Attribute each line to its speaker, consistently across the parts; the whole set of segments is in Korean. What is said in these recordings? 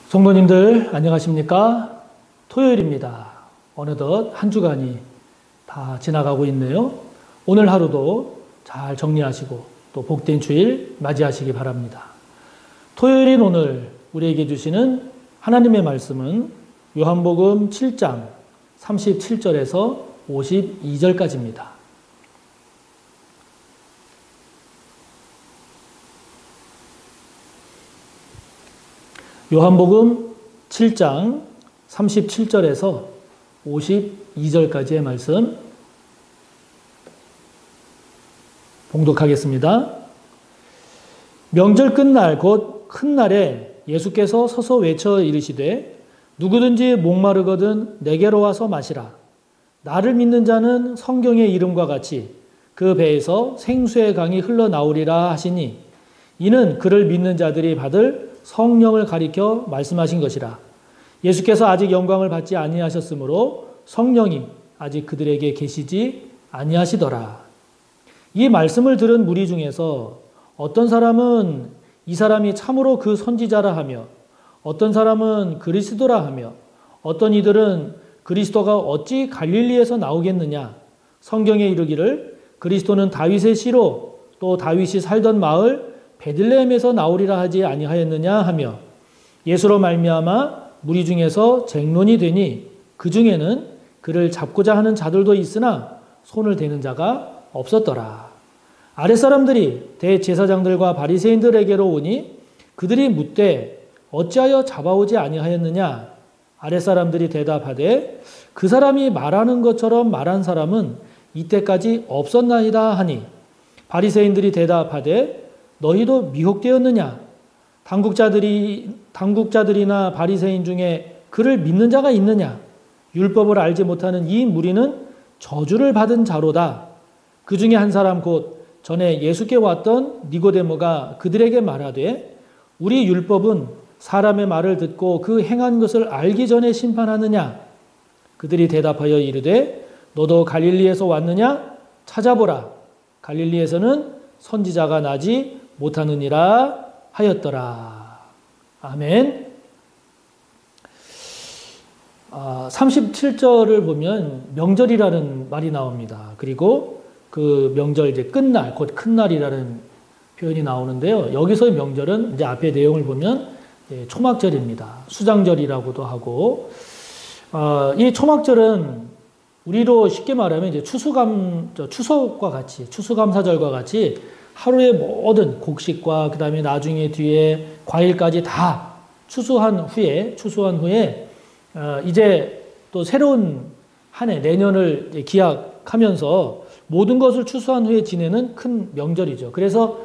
Speaker 1: 성도님들 안녕하십니까? 토요일입니다. 어느덧 한 주간이 다 지나가고 있네요. 오늘 하루도 잘 정리하시고 또 복된 주일 맞이하시기 바랍니다. 토요일인 오늘 우리에게 주시는 하나님의 말씀은 요한복음 7장 37절에서 52절까지입니다. 요한복음 7장 37절에서 52절까지의 말씀 봉독하겠습니다. 명절 끝날 곧 큰 날에 예수께서 서서 외쳐 이르시되 누구든지 목마르거든 내게로 와서 마시라. 나를 믿는 자는 성경의 이름과 같이 그 배에서 생수의 강이 흘러나오리라 하시니 이는 그를 믿는 자들이 받을 성령을 가리켜 말씀하신 것이라. 예수께서 아직 영광을 받지 아니하셨으므로 성령이 아직 그들에게 계시지 아니하시더라. 이 말씀을 들은 무리 중에서 어떤 사람은 이 사람이 참으로 그 선지자라 하며 어떤 사람은 그리스도라 하며 어떤 이들은 그리스도가 어찌 갈릴리에서 나오겠느냐. 성경에 이르기를 그리스도는 다윗의 씨로 또 다윗이 살던 마을 베들레헴에서 나오리라 하지 아니하였느냐 하며 예수로 말미암아 무리 중에서 쟁론이 되니 그 중에는 그를 잡고자 하는 자들도 있으나 손을 대는 자가 없었더라. 아랫사람들이 대제사장들과 바리새인들에게로 오니 그들이 묻되 어찌하여 잡아오지 아니하였느냐. 아랫사람들이 대답하되 그 사람이 말하는 것처럼 말한 사람은 이때까지 없었나이다 하니 바리새인들이 대답하되 너희도 미혹되었느냐? 당국자들이나 바리새인 중에 그를 믿는 자가 있느냐? 율법을 알지 못하는 이 무리는 저주를 받은 자로다. 그 중에 한 사람 곧 전에 예수께 왔던 니고데모가 그들에게 말하되 우리 율법은 사람의 말을 듣고 그 행한 것을 알기 전에 심판하느냐? 그들이 대답하여 이르되 너도 갈릴리에서 왔느냐? 찾아보라. 갈릴리에서는 선지자가 나지 못하느니라 하였더라. 아멘. 37절을 보면 명절이라는 말이 나옵니다. 그리고 그 명절 이제 끝날, 곧 큰 날이라는 표현이 나오는데요. 여기서의 명절은 이제 앞에 내용을 보면 초막절입니다. 수장절이라고도 하고, 이 초막절은 우리로 쉽게 말하면 이제 추석과 같이, 추수감사절과 같이 하루의 모든 곡식과 그 다음에 나중에 뒤에 과일까지 다 추수한 후에 이제 또 새로운 한 해, 내년을 기약하면서 모든 것을 추수한 후에 지내는 큰 명절이죠. 그래서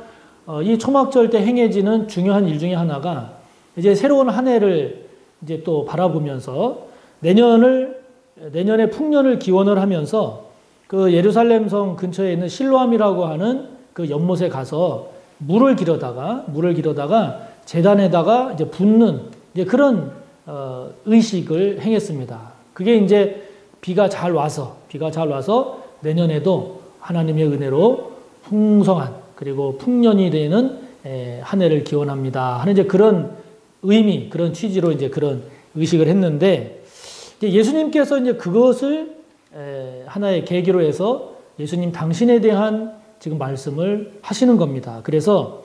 Speaker 1: 이 초막절 때 행해지는 중요한 일 중에 하나가 이제 새로운 한 해를 이제 또 바라보면서 내년에 풍년을 기원을 하면서 그 예루살렘 성 근처에 있는 실로암이라고 하는 그 연못에 가서 물을 기르다가 제단에다가 이제 붓는 이제 그런 의식을 행했습니다. 그게 이제 비가 잘 와서 내년에도 하나님의 은혜로 풍성한 그리고 풍년이 되는 한 해를 기원합니다 하는 이제 그런 의미, 그런 취지로 이제 그런 의식을 했는데 예수님께서 이제 그것을 하나의 계기로 해서 예수님 당신에 대한 지금 말씀을 하시는 겁니다. 그래서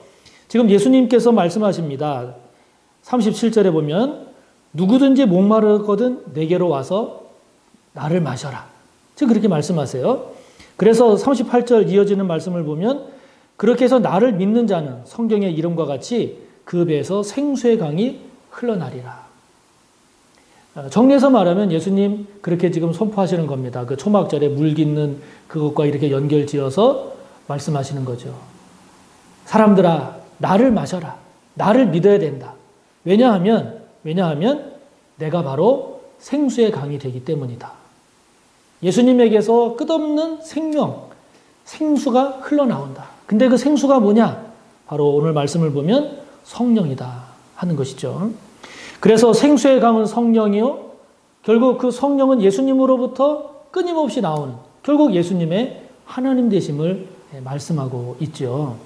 Speaker 1: 지금 예수님께서 말씀하십니다. 37절에 보면 누구든지 목마르거든 내게로 와서 나를 마셔라. 지금 그렇게 말씀하세요. 그래서 38절 이어지는 말씀을 보면 그렇게 해서 나를 믿는 자는 성경의 이름과 같이 그 배에서 생수의 강이 흘러나리라. 정리해서 말하면 예수님 그렇게 지금 선포하시는 겁니다. 그 초막절에 물 깃는 그것과 이렇게 연결지어서 말씀하시는 거죠. 사람들아, 나를 마셔라. 나를 믿어야 된다. 왜냐하면 내가 바로 생수의 강이 되기 때문이다. 예수님에게서 끝없는 생명, 생수가 흘러나온다. 근데 그 생수가 뭐냐? 바로 오늘 말씀을 보면 성령이다 하는 것이죠. 그래서 생수의 강은 성령이요. 결국 그 성령은 예수님으로부터 끊임없이 나오는 결국 예수님의 하나님 되심을 말씀하고 있죠.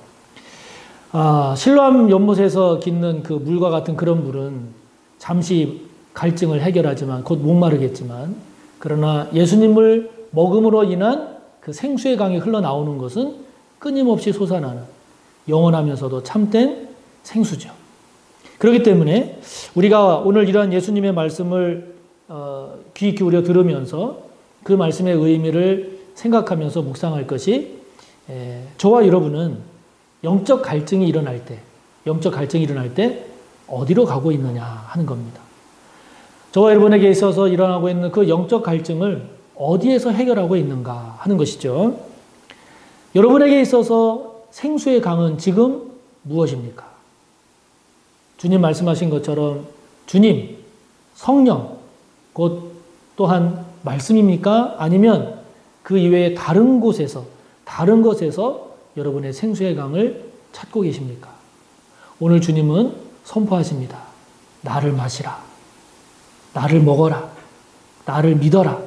Speaker 1: 실로암 연못에서 깃는 그 물과 같은 그런 물은 잠시 갈증을 해결하지만 곧 목마르겠지만, 그러나 예수님을 먹음으로 인한 그 생수의 강이 흘러나오는 것은 끊임없이 솟아나는 영원하면서도 참된 생수죠. 그렇기 때문에 우리가 오늘 이러한 예수님의 말씀을 귀 기울여 들으면서 그 말씀의 의미를 생각하면서 묵상할 것이, 저와 여러분은 영적 갈증이 일어날 때 어디로 가고 있느냐 하는 겁니다. 저와 여러분에게 있어서 일어나고 있는 그 영적 갈증을 어디에서 해결하고 있는가 하는 것이죠. 여러분에게 있어서 생수의 강은 지금 무엇입니까? 주님 말씀하신 것처럼 주님, 성령, 곧 또한 말씀입니까? 아니면 그 이외에 다른 것에서 여러분의 생수의 강을 찾고 계십니까? 오늘 주님은 선포하십니다. 나를 마시라. 나를 먹어라. 나를 믿어라.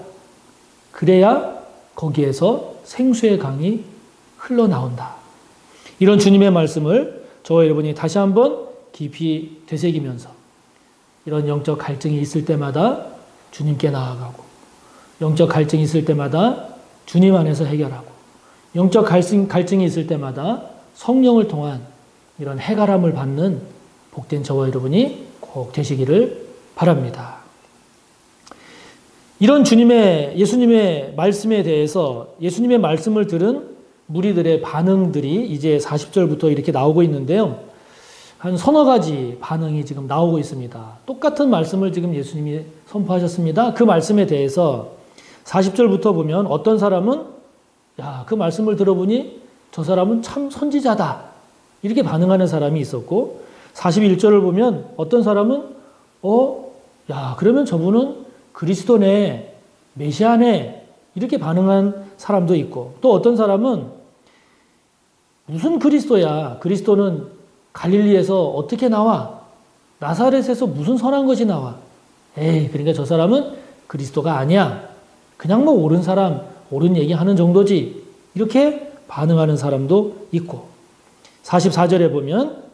Speaker 1: 그래야 거기에서 생수의 강이 흘러나온다. 이런 주님의 말씀을 저와 여러분이 다시 한번 깊이 되새기면서 이런 영적 갈증이 있을 때마다 주님께 나아가고, 영적 갈증이 있을 때마다 주님 안에서 해결하고, 영적 갈증이 있을 때마다 성령을 통한 이런 해결함을 받는 복된 저와 여러분이 꼭 되시기를 바랍니다. 이런 예수님의 말씀에 대해서 예수님의 말씀을 들은 무리들의 반응들이 이제 40절부터 이렇게 나오고 있는데요. 한 서너 가지 반응이 지금 나오고 있습니다. 똑같은 말씀을 지금 예수님이 선포하셨습니다. 그 말씀에 대해서 40절부터 보면 어떤 사람은 그 말씀을 들어보니 저 사람은 참 선지자다. 이렇게 반응하는 사람이 있었고, 41절을 보면 어떤 사람은 그러면 저분은 그리스도네, 메시아네, 이렇게 반응한 사람도 있고, 또 어떤 사람은 무슨 그리스도야? 그리스도는 갈릴리에서 어떻게 나와? 나사렛에서 무슨 선한 것이 나와? 그러니까 저 사람은 그리스도가 아니야. 그냥 뭐 옳은 사람, 옳은 얘기하는 정도지. 이렇게 반응하는 사람도 있고, 44절에 보면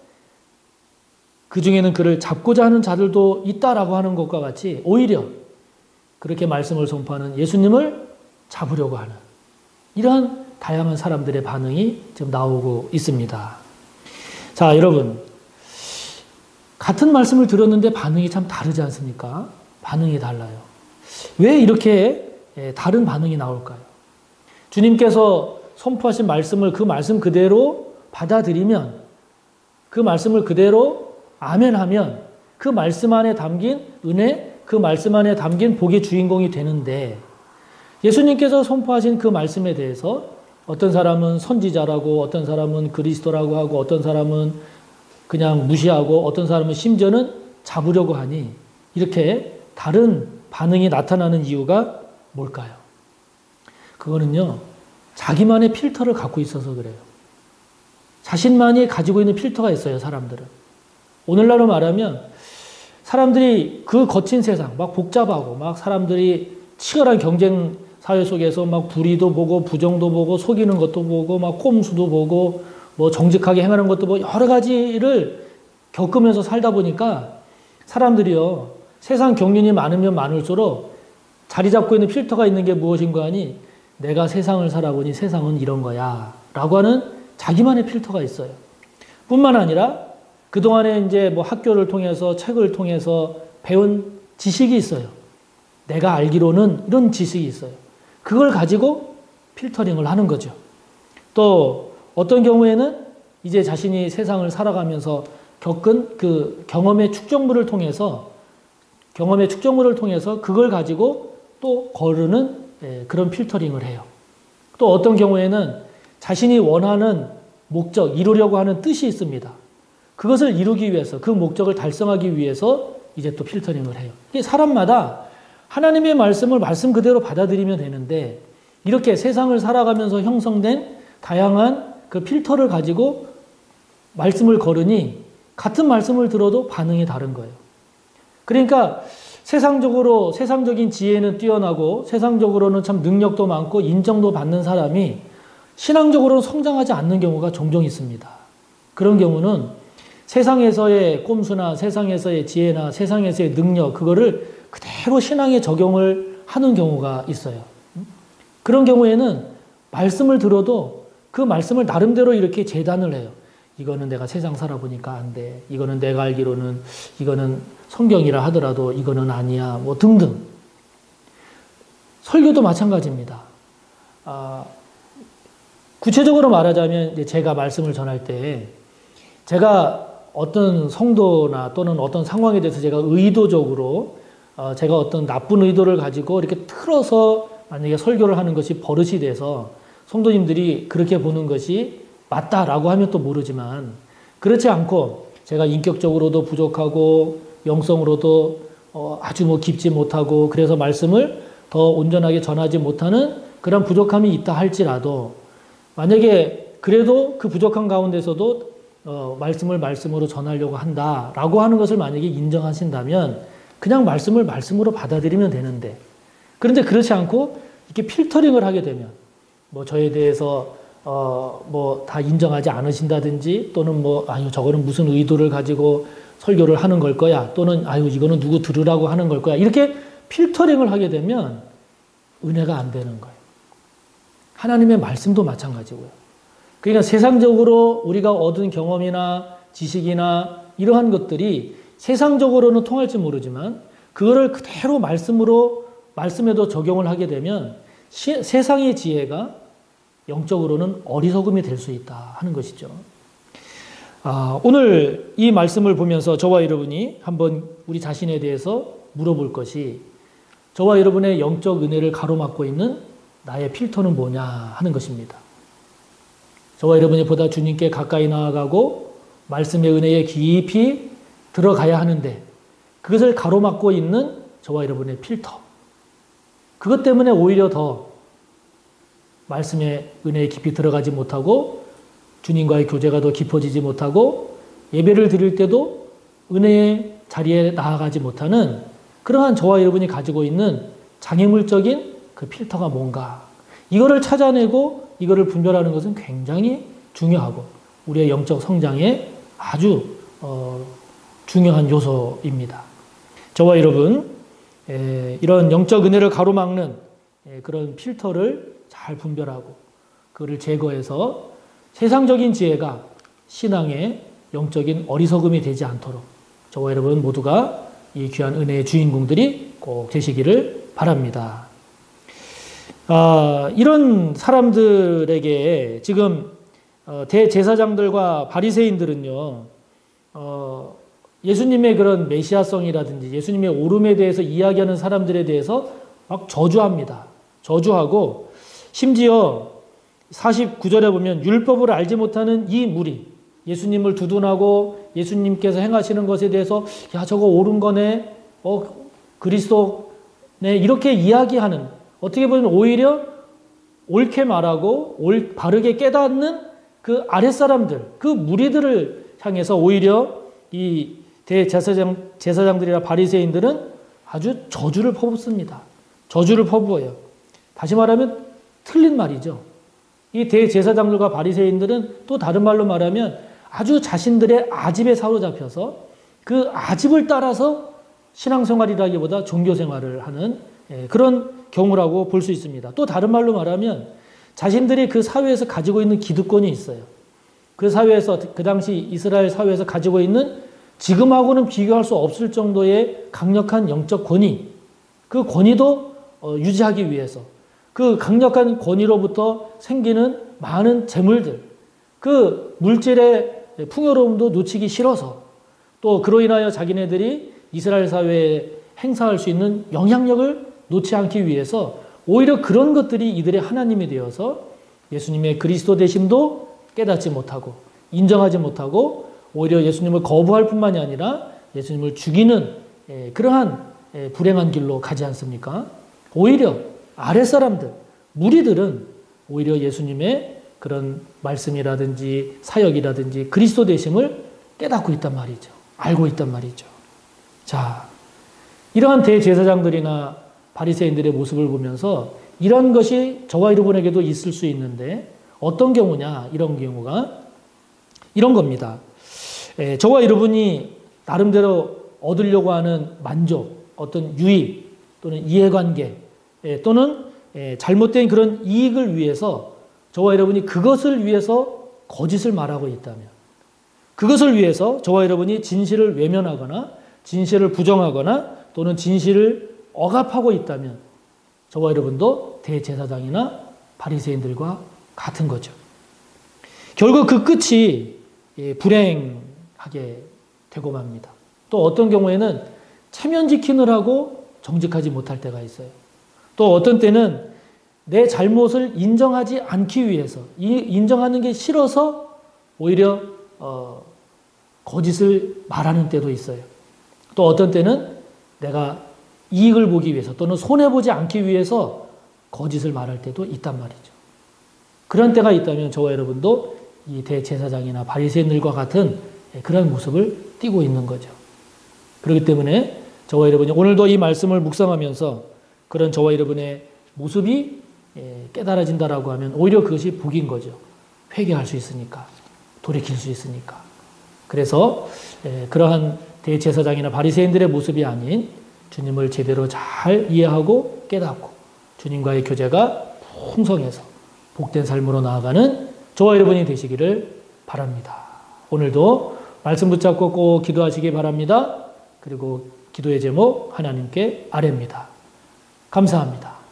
Speaker 1: 그 중에는 그를 잡고자 하는 자들도 있다라고 하는 것과 같이 오히려 그렇게 말씀을 선포하는 예수님을 잡으려고 하는 이러한 다양한 사람들의 반응이 지금 나오고 있습니다. 자, 여러분, 같은 말씀을 들었는데 반응이 참 다르지 않습니까? 반응이 달라요. 왜 이렇게 다른 반응이 나올까요? 주님께서 선포하신 말씀을 그 말씀 그대로 받아들이면, 그 말씀을 그대로 아멘하면 그 말씀 안에 담긴 은혜, 그 말씀 안에 담긴 복의 주인공이 되는데, 예수님께서 선포하신 그 말씀에 대해서 어떤 사람은 선지자라고, 어떤 사람은 그리스도라고 하고, 어떤 사람은 그냥 무시하고, 어떤 사람은 심지어는 잡으려고 하니 이렇게 다른 반응이 나타나는 이유가 뭘까요? 그거는요, 자기만의 필터를 갖고 있어서 그래요. 자신만이 가지고 있는 필터가 있어요, 사람들은. 오늘날로 말하면 사람들이 그 거친 세상, 막 복잡하고, 막 사람들이 치열한 경쟁 사회 속에서 막 불의도 보고, 부정도 보고, 속이는 것도 보고, 막 꼼수도 보고, 뭐 정직하게 행하는 것도 보고, 여러 가지를 겪으면서 살다 보니까 사람들이요, 세상 경륜이 많으면 많을수록 자리 잡고 있는 필터가 있는 게 무엇인가 하니, 내가 세상을 살아보니 세상은 이런 거야 라고 하는 자기만의 필터가 있어요. 뿐만 아니라 그동안에 이제 뭐 학교를 통해서, 책을 통해서 배운 지식이 있어요. 내가 알기로는 이런 지식이 있어요. 그걸 가지고 필터링을 하는 거죠. 또 어떤 경우에는 이제 자신이 세상을 살아가면서 겪은 그 경험의 축적물을 통해서 그걸 가지고 또 거르는 그런 필터링을 해요. 또 어떤 경우에는 자신이 원하는 목적, 이루려고 하는 뜻이 있습니다. 그것을 이루기 위해서, 그 목적을 달성하기 위해서 이제 또 필터링을 해요. 이게 사람마다 하나님의 말씀을 말씀 그대로 받아들이면 되는데, 이렇게 세상을 살아가면서 형성된 다양한 그 필터를 가지고 말씀을 거르니 같은 말씀을 들어도 반응이 다른 거예요. 그러니까 세상적인 지혜는 뛰어나고, 세상적으로는 참 능력도 많고 인정도 받는 사람이 신앙적으로는 성장하지 않는 경우가 종종 있습니다. 그런 경우는 세상에서의 꼼수나 세상에서의 지혜나 세상에서의 능력, 그거를 그대로 신앙에 적용을 하는 경우가 있어요. 그런 경우에는 말씀을 들어도 그 말씀을 나름대로 이렇게 재단을 해요. 이거는 내가 세상 살아보니까 안 돼. 이거는 내가 알기로는 이거는 성경이라 하더라도 이거는 아니야. 뭐 등등. 설교도 마찬가지입니다. 구체적으로 말하자면 제가 말씀을 전할 때 제가 어떤 성도나 또는 어떤 상황에 대해서 제가 의도적으로 제가 어떤 나쁜 의도를 가지고 이렇게 틀어서 만약에 설교를 하는 것이 버릇이 돼서 성도님들이 그렇게 보는 것이 맞다라고 하면 또 모르지만 그렇지 않고 제가 인격적으로도 부족하고 영성으로도 아주 뭐 깊지 못하고 그래서 말씀을 더 온전하게 전하지 못하는 그런 부족함이 있다 할지라도 만약에 그래도 그 부족한 가운데서도 말씀을 말씀으로 전하려고 한다라고 하는 것을 만약에 인정하신다면 그냥 말씀을 말씀으로 받아들이면 되는데 그런데 그렇지 않고 이렇게 필터링을 하게 되면 뭐 저에 대해서 뭐 다 인정하지 않으신다든지 또는 뭐 아유 저거는 무슨 의도를 가지고 설교를 하는 걸 거야 또는 아유 이거는 누구 들으라고 하는 걸 거야 이렇게 필터링을 하게 되면 은혜가 안 되는 거예요. 하나님의 말씀도 마찬가지고요. 그러니까 세상적으로 우리가 얻은 경험이나 지식이나 이러한 것들이 세상적으로는 통할지 모르지만 그거를 그대로 말씀에도 적용을 하게 되면 세상의 지혜가 영적으로는 어리석음이 될 수 있다 하는 것이죠. 오늘 이 말씀을 보면서 저와 여러분이 한번 우리 자신에 대해서 물어볼 것이 저와 여러분의 영적 은혜를 가로막고 있는 나의 필터는 뭐냐 하는 것입니다. 저와 여러분이 보다 주님께 가까이 나아가고 말씀의 은혜에 깊이 들어가야 하는데 그것을 가로막고 있는 저와 여러분의 필터. 그것 때문에 오히려 더 말씀의 은혜에 깊이 들어가지 못하고 주님과의 교제가 더 깊어지지 못하고 예배를 드릴 때도 은혜의 자리에 나아가지 못하는 그러한 저와 여러분이 가지고 있는 장애물적인 그 필터가 뭔가 이거를 찾아내고 이거를 분별하는 것은 굉장히 중요하고 우리의 영적 성장에 아주 중요한 요소입니다. 저와 여러분 이런 영적 은혜를 가로막는 그런 필터를 잘 분별하고 그를 제거해서 세상적인 지혜가 신앙의 영적인 어리석음이 되지 않도록 저와 여러분 모두가 이 귀한 은혜의 주인공들이 꼭 되시기를 바랍니다. 이런 사람들에게 지금 대제사장들과 바리새인들은요, 예수님의 그런 메시아성이라든지 예수님의 오름에 대해서 이야기하는 사람들에 대해서 막 저주합니다. 저주하고 심지어 49절에 보면 율법을 알지 못하는 이 무리, 예수님을 두둔하고 예수님께서 행하시는 것에 대해서 야 저거 옳은 거네, 그리스도네 이렇게 이야기하는 어떻게 보면 오히려 옳게 말하고 바르게 깨닫는 그 아랫사람들, 그 무리들을 향해서 오히려 이 제사장들이나 바리새인들은 아주 저주를 퍼붓습니다. 저주를 퍼부어요. 다시 말하면 틀린 말이죠. 이 대제사장들과 바리새인들은 또 다른 말로 말하면 아주 자신들의 아집에 사로잡혀서 그 아집을 따라서 신앙생활이라기보다 종교생활을 하는 그런 경우라고 볼 수 있습니다. 또 다른 말로 말하면 자신들이 그 사회에서 가지고 있는 기득권이 있어요. 그 사회에서 그 당시 이스라엘 사회에서 가지고 있는 지금하고는 비교할 수 없을 정도의 강력한 영적 권위, 그 권위도 유지하기 위해서 그 강력한 권위로부터 생기는 많은 재물들, 그 물질의 풍요로움도 놓치기 싫어서 또 그로 인하여 자기네들이 이스라엘 사회에 행사할 수 있는 영향력을 놓지 않기 위해서 오히려 그런 것들이 이들의 하나님이 되어서 예수님의 그리스도 되심도 깨닫지 못하고 인정하지 못하고 오히려 예수님을 거부할 뿐만이 아니라 예수님을 죽이는 그러한 불행한 길로 가지 않습니까? 오히려 아랫사람들, 무리들은 오히려 예수님의 그런 말씀이라든지 사역이라든지 그리스도 되심을 깨닫고 있단 말이죠. 알고 있단 말이죠. 자, 이러한 대제사장들이나 바리새인들의 모습을 보면서 이런 것이 저와 여러분에게도 있을 수 있는데 어떤 경우냐? 이런 경우가 이런 겁니다. 저와 여러분이 나름대로 얻으려고 하는 만족, 어떤 유익 또는 이해관계 또는 잘못된 그런 이익을 위해서 저와 여러분이 그것을 위해서 거짓을 말하고 있다면, 그것을 위해서 저와 여러분이 진실을 외면하거나 진실을 부정하거나 또는 진실을 억압하고 있다면 저와 여러분도 대제사장이나 바리새인들과 같은 거죠. 결국 그 끝이 불행하게 되고 맙니다. 또 어떤 경우에는 체면 지키느라고 정직하지 못할 때가 있어요. 또 어떤 때는 내 잘못을 인정하지 않기 위해서, 인정하는 게 싫어서 오히려 거짓을 말하는 때도 있어요. 또 어떤 때는 내가 이익을 보기 위해서 또는 손해보지 않기 위해서 거짓을 말할 때도 있단 말이죠. 그런 때가 있다면 저와 여러분도 이 대제사장이나 바리새인들과 같은 그런 모습을 띠고 있는 거죠. 그렇기 때문에 저와 여러분이 오늘도 이 말씀을 묵상하면서 그런 저와 여러분의 모습이 깨달아진다라고 하면 오히려 그것이 복인 거죠. 회개할 수 있으니까, 돌이킬 수 있으니까. 그래서 그러한 대제사장이나 바리새인들의 모습이 아닌 주님을 제대로 잘 이해하고 깨닫고 주님과의 교제가 풍성해서 복된 삶으로 나아가는 저와 여러분이 되시기를 바랍니다. 오늘도 말씀 붙잡고 꼭 기도하시기 바랍니다. 그리고 기도의 제목 하나님께 아뢰입니다. 감사합니다.